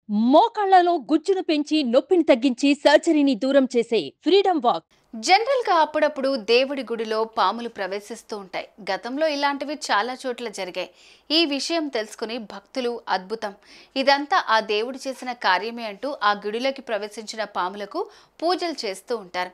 మోకాళ్లలో గుజ్జును పెంచి నొప్పిని తగ్గించి సర్జరీని దూరం చేసే ఫ్రీడమ్ వాక్. జనరల్ గా అప్పుడప్పుడు దేవుడి గుడిలో పాములు ప్రవేశిస్తూ ఉంటాయి. గతంలో ఇలాంటివి చాలా చోట్ల జరిగాయి. ఈ విషయం తెలుసుకుని భక్తులు అద్భుతం, ఇదంతా ఆ దేవుడు చేసిన కార్యమే అంటూ ఆ గుడిలోకి ప్రవేశించిన పాములకు పూజలు చేస్తూ ఉంటారు.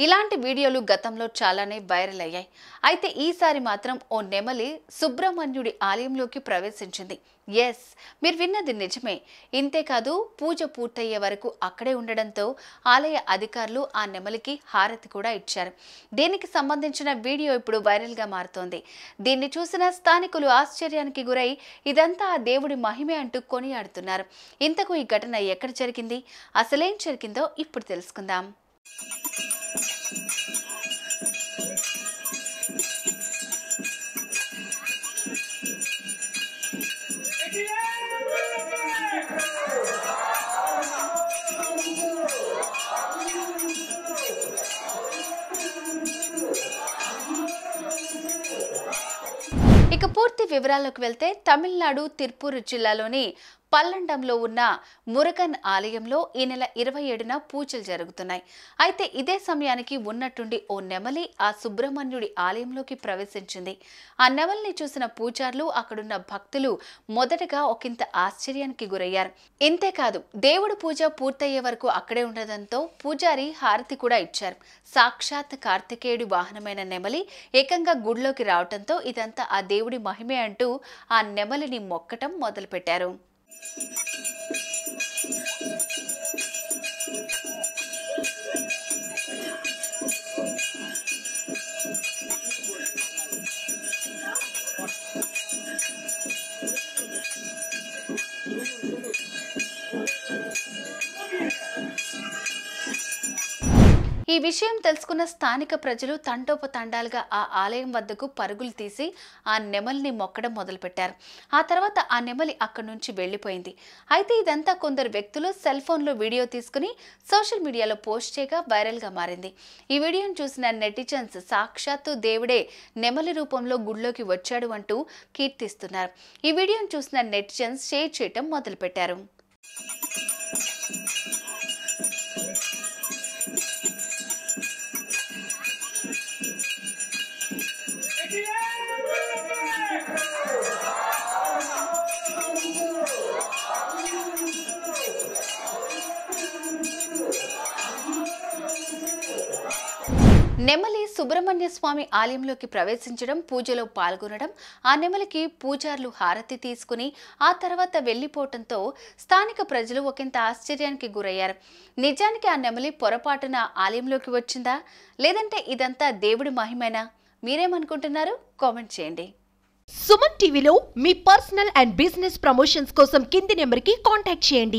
ఇలాంటి వీడియోలు గతంలో చాలానే వైరల్ అయ్యాయి. అయితే ఈసారి మాత్రం ఓ నెమలి సుబ్రహ్మణ్యుడి ఆలయంలోకి ప్రవేశించింది. ఎస్, మీరు విన్నది నిజమే. ఇంతేకాదు, పూజ పూర్తయ్యే వరకు అక్కడే ఉండడంతో ఆలయ అధికారులు ఆ నెమలికి హారతి కూడా ఇచ్చారు. దీనికి సంబంధించిన వీడియో ఇప్పుడు వైరల్ గా మారుతోంది. దీన్ని చూసిన స్థానికులు ఆశ్చర్యానికి గురై ఇదంతా ఆ దేవుడి మహిమే అంటూ కొనియాడుతున్నారు. ఇంతకు ఈ ఘటన ఎక్కడ జరిగింది, అసలేం జరిగిందో ఇప్పుడు తెలుసుకుందాం. ఇక పూర్తి వివరాల్లోకి వెళ్తే, తమిళనాడు తిరుపూర్ జిల్లాలోని పల్లండంలో ఉన్న మురుగన్ ఆలయంలో ఈ నెల 27న పూజలు జరుగుతున్నాయి. అయితే ఇదే సమయానికి ఉన్నట్టుండి ఓ నెమలి ఆ సుబ్రహ్మణ్యుడి ఆలయంలోకి ప్రవేశించింది. ఆ నెమలిని చూసిన పూజారులు, అక్కడున్న భక్తులు మొదటగా ఒకంత ఆశ్చర్యానికి గురయ్యారు. ఇంతేకాదు, దేవుడి పూజ పూర్తయ్యే వరకు అక్కడే ఉండడంతో పూజారి హారతి కూడా ఇచ్చారు. సాక్షాత్ కార్తికేయుడి వాహనమైన నెమలి ఏకంగా గుడిలోకి రావడంతో ఇదంతా ఆ దేవుడి మహిమే అంటూ ఆ నెమలిని మొక్కటం మొదలుపెట్టారు. ఈ విషయం తెలుసుకున్న స్థానిక ప్రజలు తండోపతండాలుగా ఆ ఆలయం వద్దకు పరుగులు తీసి ఆ నెమలిని మొక్కడం మొదలుపెట్టారు. ఆ తర్వాత ఆ నెమలి అక్కడి నుంచి వెళ్లిపోయింది. అయితే ఇదంతా కొందరు వ్యక్తులు సెల్ ఫోన్లో వీడియో తీసుకుని సోషల్ మీడియాలో పోస్ట్ చేయగా వైరల్ గా మారింది. ఈ వీడియోను చూసిన నెటిజన్స్ సాక్షాత్తు దేవుడే నెమలి రూపంలో గుడిలోకి వచ్చాడు అంటూ కీర్తిస్తున్నారు. ఈ వీడియోను చూసిన నెటిజన్స్ షేర్ చేయటం మొదలుపెట్టారు. నెమలి సుబ్రహ్మణ్య స్వామి ఆలయంలోకి ప్రవేశించడం, పూజలో పాల్గొనడం, ఆ నెమలికి పూజారులు హారతి తీసుకుని ఆ తర్వాత వెళ్లిపోవడంతో స్థానిక ప్రజలు ఒకంత ఆశ్చర్యానికి గురయ్యారు. నిజానికి ఆ నెమలి పొరపాటున ఆలయంలోకి వచ్చిందా, లేదంటే ఇదంతా దేవుడి మహిమేనా? మీరేమనుకుంటున్నారు? కామెంట్ చేయండి. సుమన్ టీవీలో మీ పర్సనల్ అండ్ బిజినెస్ ప్రమోషన్స్ కోసం కింది నెంబర్కి కాంటాక్ట్ చేయండి.